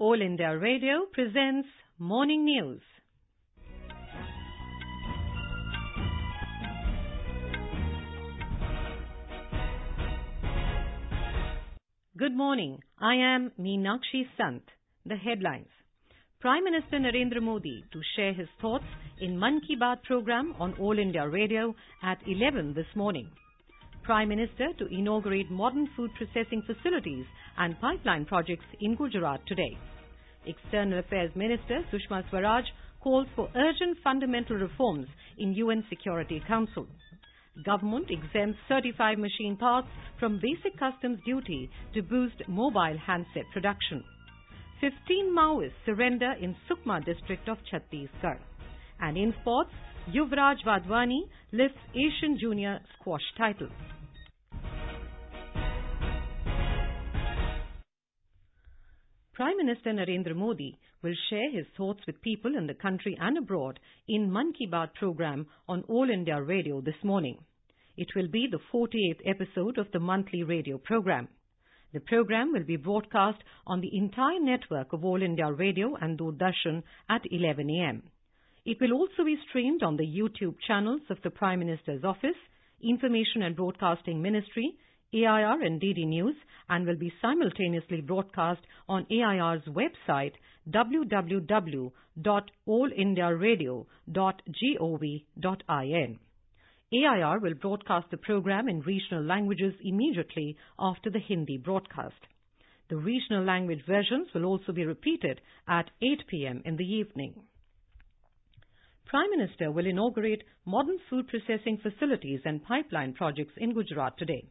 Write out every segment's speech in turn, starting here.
All India Radio presents Morning News. Good morning. I am Meenakshi Sant. The headlines. Prime Minister Narendra Modi to share his thoughts in Mann Ki Baat program on All India Radio at 11 this morning. Prime Minister to inaugurate modern food processing facilities and pipeline projects in Gujarat today. External Affairs Minister Sushma Swaraj calls for urgent fundamental reforms in UN Security Council. Government exempts certified machine parts from basic customs duty to boost mobile handset production. 15 Maoists surrender in Sukma district of Chhattisgarh. And in sports, Yuvraj Vadvani lifts Asian Junior squash title. Prime Minister Narendra Modi will share his thoughts with people in the country and abroad in Mann Ki Baat program on All India Radio this morning. It will be the 48th episode of the monthly radio program. The program will be broadcast on the entire network of All India Radio and Doordarshan at 11 a.m. It will also be streamed on the YouTube channels of the Prime Minister's Office, Information and Broadcasting Ministry, AIR and DD News, and will be simultaneously broadcast on AIR's website www.allindiaradio.gov.in. AIR will broadcast the program in regional languages immediately after the Hindi broadcast. The regional language versions will also be repeated at 8 p.m. in the evening. Prime Minister will inaugurate modern food processing facilities and pipeline projects in Gujarat today.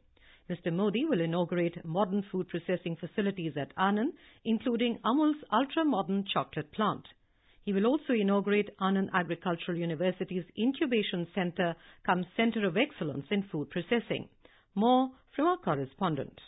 Mr. Modi will inaugurate modern food processing facilities at Anand, including Amul's ultra-modern chocolate plant. He will also inaugurate Anand Agricultural University's Incubation Centre cum Centre of Excellence in Food Processing. More from our correspondent.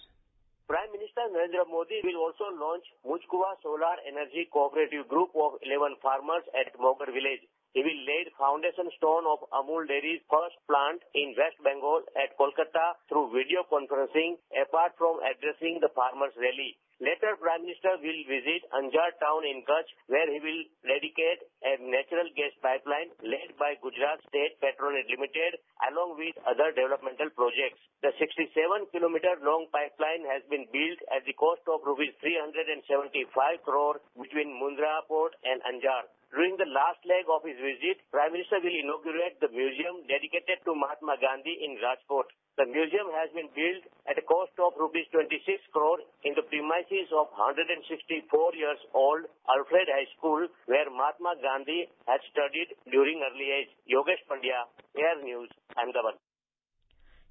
Prime Minister Narendra Modi will also launch Mujkuwa Solar Energy Cooperative Group of 11 farmers at Mogar village. He will lay the foundation stone of Amul Dairy's first plant in West Bengal at Kolkata through video conferencing, apart from addressing the farmers' rally. Later, Prime Minister will visit Anjar town in Kutch, where he will dedicate a natural gas pipeline led by Gujarat State Petronet Limited, along with other developmental projects. The 67-kilometer long pipeline has been built at the cost of rupees 375 crore between Mundra Port and Anjar. During the last leg of his visit, Prime Minister will inaugurate the museum dedicated to Mahatma Gandhi in Rajkot. The museum has been built at a cost of rupees 26 crore in the premises of 164 years old Alfred High School, where Mahatma Gandhi had studied during early age. Yogesh Pandya, Air News, Ahmedabad.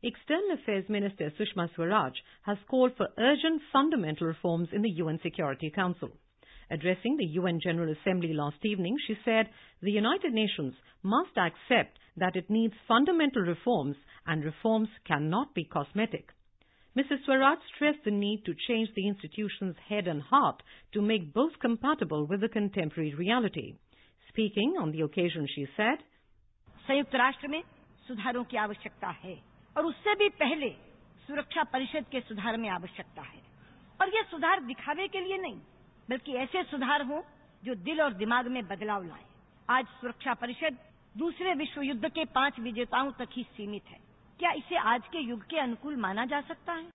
External Affairs Minister Sushma Swaraj has called for urgent fundamental reforms in the UN Security Council. Addressing the UN General Assembly last evening, she said the United Nations must accept that it needs fundamental reforms and reforms cannot be cosmetic. Mrs. Swaraj stressed the need to change the institution's head and heart to make both compatible with the contemporary reality. Speaking on the occasion, she said, संयुक्त राष्ट्र में सुधारों की आवश्यकता है और उससे भी पहले सुरक्षा परिषद के सुधार में आवश्यकता है और ये सुधार दिखावे के लिए नहीं बल्कि ऐसे सुधार हों जो दिल और दिमाग में बदलाव लाएं। आज सुरक्षा परिषद दूसरे विश्व युद्ध के 5 विजेताओं तक ही सीमित है। क्या इसे आज के युग के अनुकूल माना जा सकता है?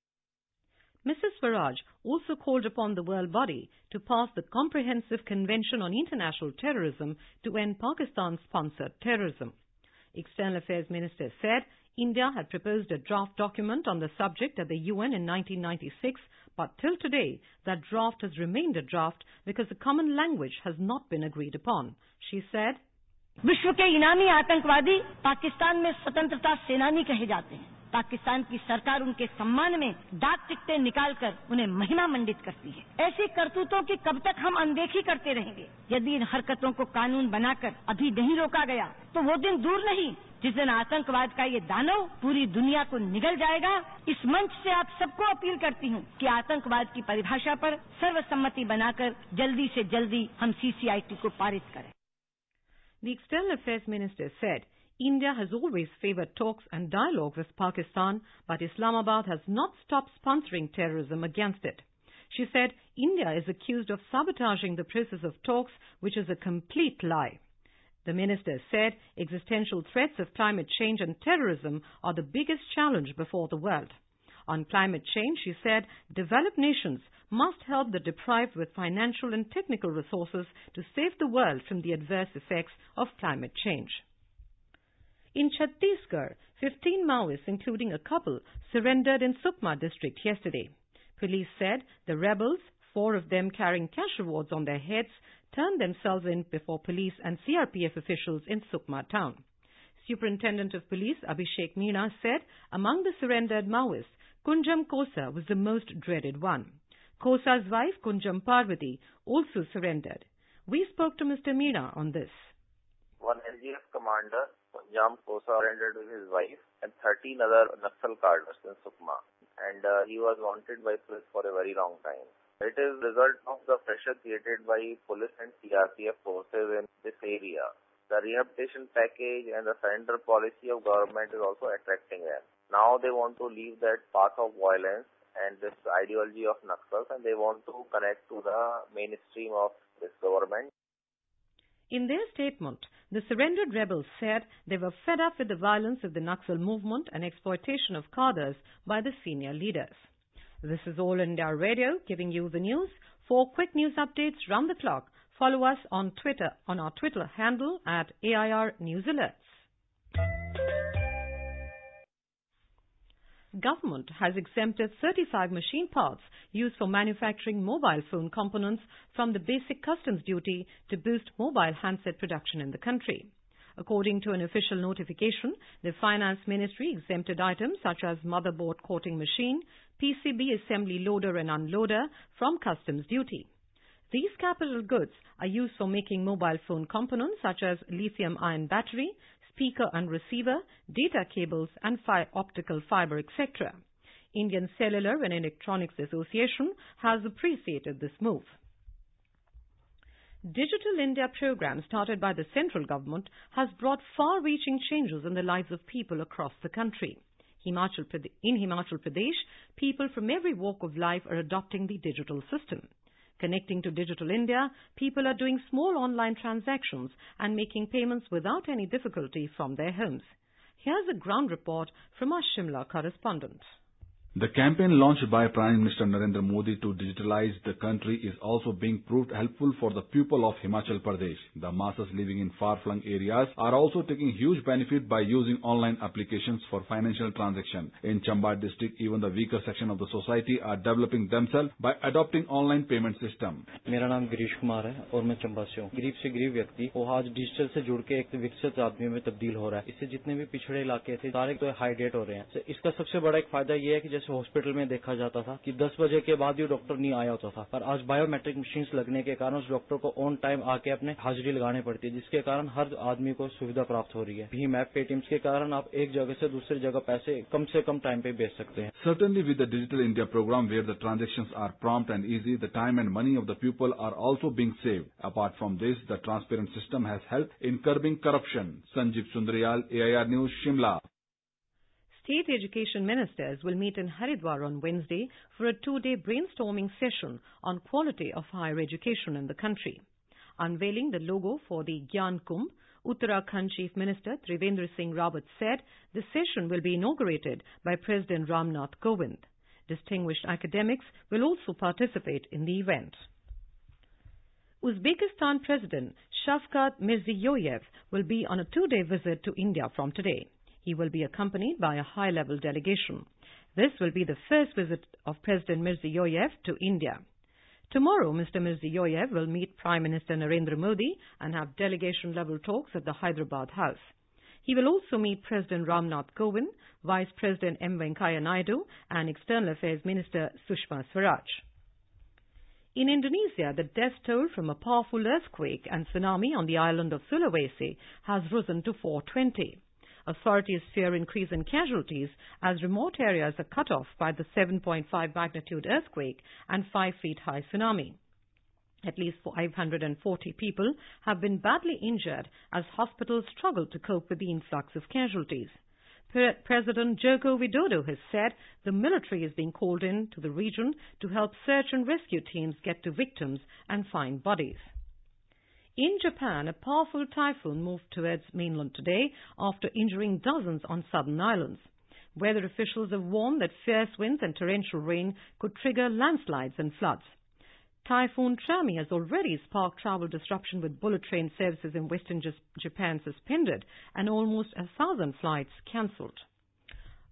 Mrs. Swaraj also called upon the world body to pass the Comprehensive Convention on International Terrorism to end Pakistan-sponsored terrorism. External Affairs Minister said India had proposed a draft document on the subject at the UN in 1996, but till today, that draft has remained a draft because a common language has not been agreed upon. She said, विश्व के इनामी आतंकवादी पाकिस्तान में स्वतंत्रता सेनानी कहे जाते हैं। पाकिस्तान की सरकार उनके सम्मान में डाक टिकटें निकालकर उन्हें महिमा मंडित करती है। ऐसी करतूतों की कब तक हम अनदेखी करते रहेंगे? यदि इन हरकतों को कानून बनाकर अभी नहीं रोका गया, तो वो दिन दूर नहीं जिस दिन आतंकवाद का ये दानव पूरी दुनिया को निगल जाएगा। इस मंच से आप सबको अपील करती हूँ कि आतंकवाद की परिभाषा पर सर्वसम्मति बनाकर जल्दी से जल्दी हम CCIT को पारित करें। The External Affairs Minister said India has always favored talks and dialogue with Pakistan, but Islamabad has not stopped sponsoring terrorism against it. She said India is accused of sabotaging the process of talks, which is a complete lie. The minister said existential threats of climate change and terrorism are the biggest challenge before the world. On climate change, she said developed nations must help the deprived with financial and technical resources to save the world from the adverse effects of climate change. In Chhattisgarh, 15 Maoists, including a couple, surrendered in Sukma district yesterday. Police said the rebels, 4 of them carrying cash rewards on their heads, turned themselves in before police and CRPF officials in Sukma town. Superintendent of Police Abhishek Meena said among the surrendered Maoists, Kunjam Kosa was the most dreaded one. Kosa's wife, Kunjam Parvati, also surrendered. We spoke to Mr. Meena on this. One LGF commander, Kunjam Kosa, surrendered with his wife and 13 other Naxal cadres in Sukma. And he was wanted by police for a very long time. It is the result of the pressure created by police and CRPF forces in this area. The rehabilitation package and the surrender policy of government is also attracting them. Now they want to leave that path of violence and this ideology of Naxals, and they want to connect to the mainstream of this government. In their statement, the surrendered rebels said they were fed up with the violence of the Naxal movement and exploitation of cadres by the senior leaders. This is All India Radio giving you the news. For quick news updates round the clock, follow us on Twitter on our Twitter handle at AIR News Alerts. Government has exempted 35 machine parts used for manufacturing mobile phone components from the basic customs duty to boost mobile handset production in the country. According to an official notification, the Finance Ministry exempted items such as motherboard coating machine, PCB assembly loader and unloader from customs duty. These capital goods are used for making mobile phone components such as lithium-ion battery, speaker and receiver, data cables and optical fiber, etc. Indian Cellular and Electronics Association has appreciated this move. Digital India program started by the central government has brought far-reaching changes in the lives of people across the country. In Himachal Pradesh, people from every walk of life are adopting the digital system. Connecting to Digital India, people are doing small online transactions and making payments without any difficulty from their homes. Here's a ground report from our Shimla correspondent. The campaign launched by Prime Minister Narendra Modi to digitalize the country is also being proved helpful for the people of Himachal Pradesh. The masses living in far-flung areas are also taking huge benefit by using online applications for financial transaction. In Chamba district, even the weaker section of the society are developing themselves by adopting online payment system. मेरा नाम गिरीश कुमार है और मैं चंबा से हूँ। गरीब से गरीब व्यक्ति वो आज डिजिटल से जुड़ के एक विकसित आदमी में तब्दील हो रहा है। इससे जितने भी पिछड़े इलाके थे सारे तो हाई डेट हो रहे हैं। इसका सबसे बड़ा एक फायदा ये है कि जैसे हॉस्पिटल में देखा जाता था कि 10 बजे के बाद ही डॉक्टर नहीं आया होता था, पर आज बायोमेट्रिक मशीन्स लगने के कारण उस डॉक्टर को ऑन टाइम आके अपने हाजिरी लगानी पड़ती है, जिसके कारण हर आदमी को सुविधा प्राप्त हो रही है। भीम ऐप पेटीएम के कारण आप एक जगह से दूसरी जगह पैसे कम से कम टाइम पे भेज सकते हैं। Certainly with the Digital India program where the transactions are prompt and easy, the time and money of the people are also being saved. Apart from this, the transparent system has helped in curbing corruption. Sanjeev Sundaryal, AIR News, Shimla. State education ministers will meet in Haridwar on Wednesday for a 2-day brainstorming session on quality of higher education in the country. Unveiling the logo for the Gyan Kumbh, Uttarakhand Chief Minister Trivendra Singh Rawat said the session will be inaugurated by President Ramnath Kovind. Distinguished academics will also participate in the event. Uzbekistan President Shavkat Mirziyoyev will be on a 2-day visit to India from today. He will be accompanied by a high-level delegation. This will be the first visit of President Mirziyoyev to India. Tomorrow, Mr. Mirziyoyev will meet Prime Minister Narendra Modi and have delegation-level talks at the Hyderabad House. He will also meet President Ramnath Kovind, Vice President M. Venkaiah Naidu, and External Affairs Minister Sushma Swaraj. In Indonesia, the death toll from a powerful earthquake and tsunami on the island of Sulawesi has risen to 420. Authorities fear increase in casualties as remote areas are cut off by the 7.5 magnitude earthquake and 5 feet high tsunami. At least 540 people have been badly injured as hospitals struggle to cope with the influx of casualties. President Joko Widodo has said the military is being called in to the region to help search and rescue teams get to victims and find bodies. In Japan, a powerful typhoon moved towards mainland today after injuring dozens on southern islands. Weather officials have warned that fierce winds and torrential rain could trigger landslides and floods. Typhoon Trami has already sparked travel disruption with bullet train services in western Japan suspended and almost 1,000 flights cancelled.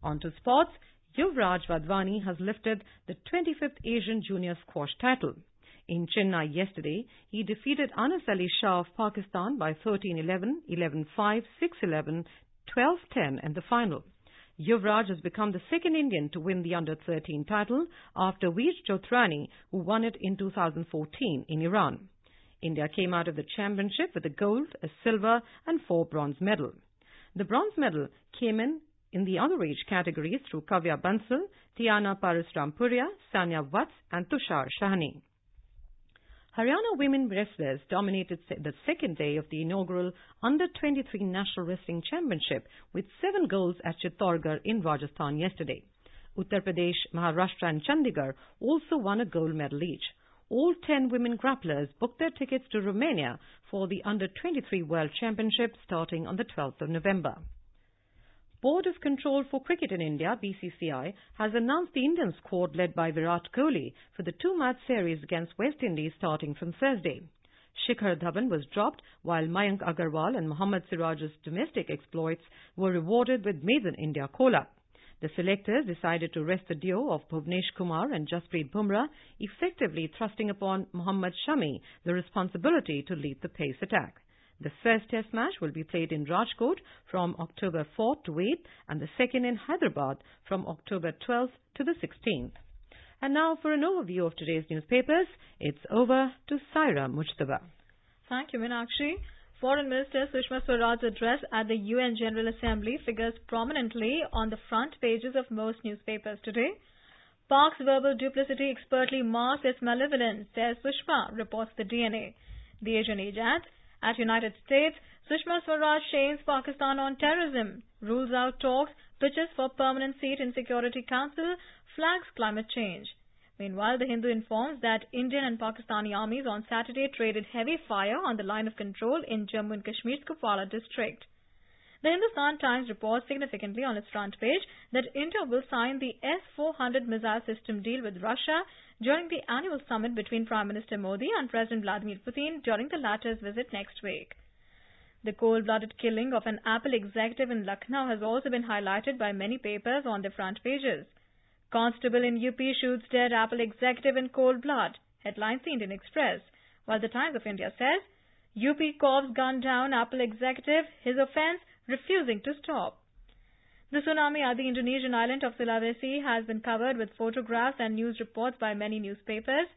On to sports, Yuvraj Wadhwani has lifted the 25th Asian Junior Squash title. In Chennai yesterday, he defeated Anas Ali Shah of Pakistan by 13-11, 11-5, 6-11, 12-10 in the final. Yuvraj has become the second Indian to win the under-13 title after Veer Jothrani, who won it in 2014 in Iran. India came out of the championship with a gold, a silver and 4 bronze medals. The bronze medal came in the other age categories through Kavya Bansal, Tiana Parasrampuria, Sanya Vats and Tushar Shahani. Haryana women wrestlers dominated the second day of the inaugural Under-23 National Wrestling Championship with 7 golds at Chittorgarh in Rajasthan yesterday. Uttar Pradesh, Maharashtra and Chandigarh also won a gold medal each. All 10 women grapplers booked their tickets to Romania for the Under-23 World Championship starting on the 12th of November. Board of Control for Cricket in India, BCCI, has announced the Indian squad led by Virat Kohli for the 2-match series against West Indies starting from Thursday. Shikhar Dhawan was dropped while Mayank Agarwal and Mohammad Siraj's domestic exploits were rewarded with maiden India call-up. The selectors decided to rest the duo of Bhuvnesh Kumar and Jasprit Bumrah, effectively thrusting upon Mohammad Shami the responsibility to lead the pace attack. The first test match will be played in Rajkot from October 4th to 8th and the second in Hyderabad from October 12th to the 16th. And now for an overview of today's newspapers, it's over to Saira Mujtaba. Thank you, Meenakshi. Foreign Minister Sushma Swaraj's address at the UN General Assembly figures prominently on the front pages of most newspapers today. Pak's verbal duplicity expertly masks its malevolence, says Sushma, reports the DNA. The Asian Age adds, at United States, Sushma Swaraj shames Pakistan on terrorism, rules out talks, pitches for permanent seat in Security Council, flags climate change. Meanwhile, the Hindu informs that Indian and Pakistani armies on Saturday traded heavy fire on the line of control in Jammu and Kashmir's Kupwara district. The Hindustan Times reports significantly on its front page that India will sign the S-400 missile system deal with Russia during the annual summit between Prime Minister Modi and President Vladimir Putin during the latter's visit next week. The cold-blooded killing of an Apple executive in Lucknow has also been highlighted by many papers on their front pages. Constable in UP shoots dead Apple executive in cold blood, headlines the Indian Express, while the Times of India says, UP cops gunned down Apple executive, his offence refusing to stop. The tsunami at the Indonesian island of Sulawesi has been covered with photographs and news reports by many newspapers.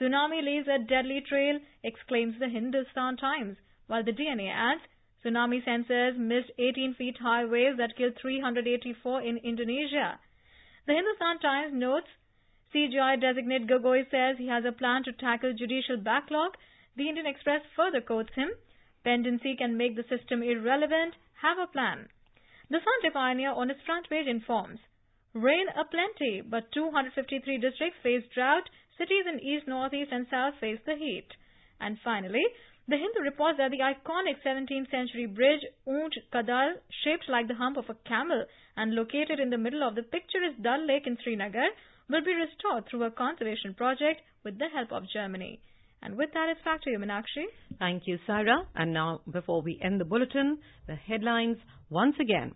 Tsunami leaves a deadly trail, exclaims the Hindustan Times, while the DNA adds, tsunami sensors missed 18-feet high waves that killed 384 in Indonesia. The Hindustan Times notes, CGI designate Gogoi says he has a plan to tackle judicial backlog. The Indian Express further quotes him, pendency can make the system irrelevant, have a plan. The Sunday Pioneer on its front page informs, rain aplenty, but 253 districts face drought, cities in east, northeast and south face the heat. And finally, the Hindu reports that the iconic 17th century bridge, Oonch Kadal, shaped like the hump of a camel and located in the middle of the picturesque Dal Lake in Srinagar, will be restored through a conservation project with the help of Germany. And with that, it's back to you, Meenakshi. Thank you, Saira. And now, before we end the bulletin, the headlines once again.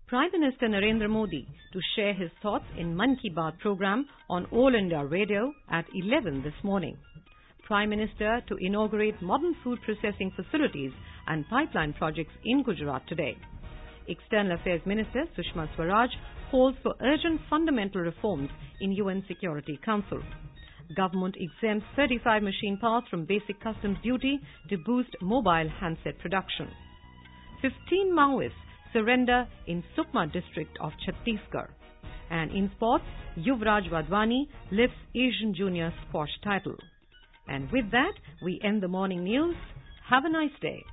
Prime Minister Narendra Modi to share his thoughts in Mann Ki Baat program on All India Radio at 11 this morning. Prime Minister to inaugurate modern food processing facilities and pipeline projects in Gujarat today. External Affairs Minister Sushma Swaraj calls for urgent fundamental reforms in UN Security Council. Government exempts 35 machine parts from basic customs duty to boost mobile handset production. 15 Maoists surrender in Sukma district of Chhattisgarh. And in sports, Yuvraj Wadhwani lifts Asian Junior Squash title. And with that, we end the morning news. Have a nice day.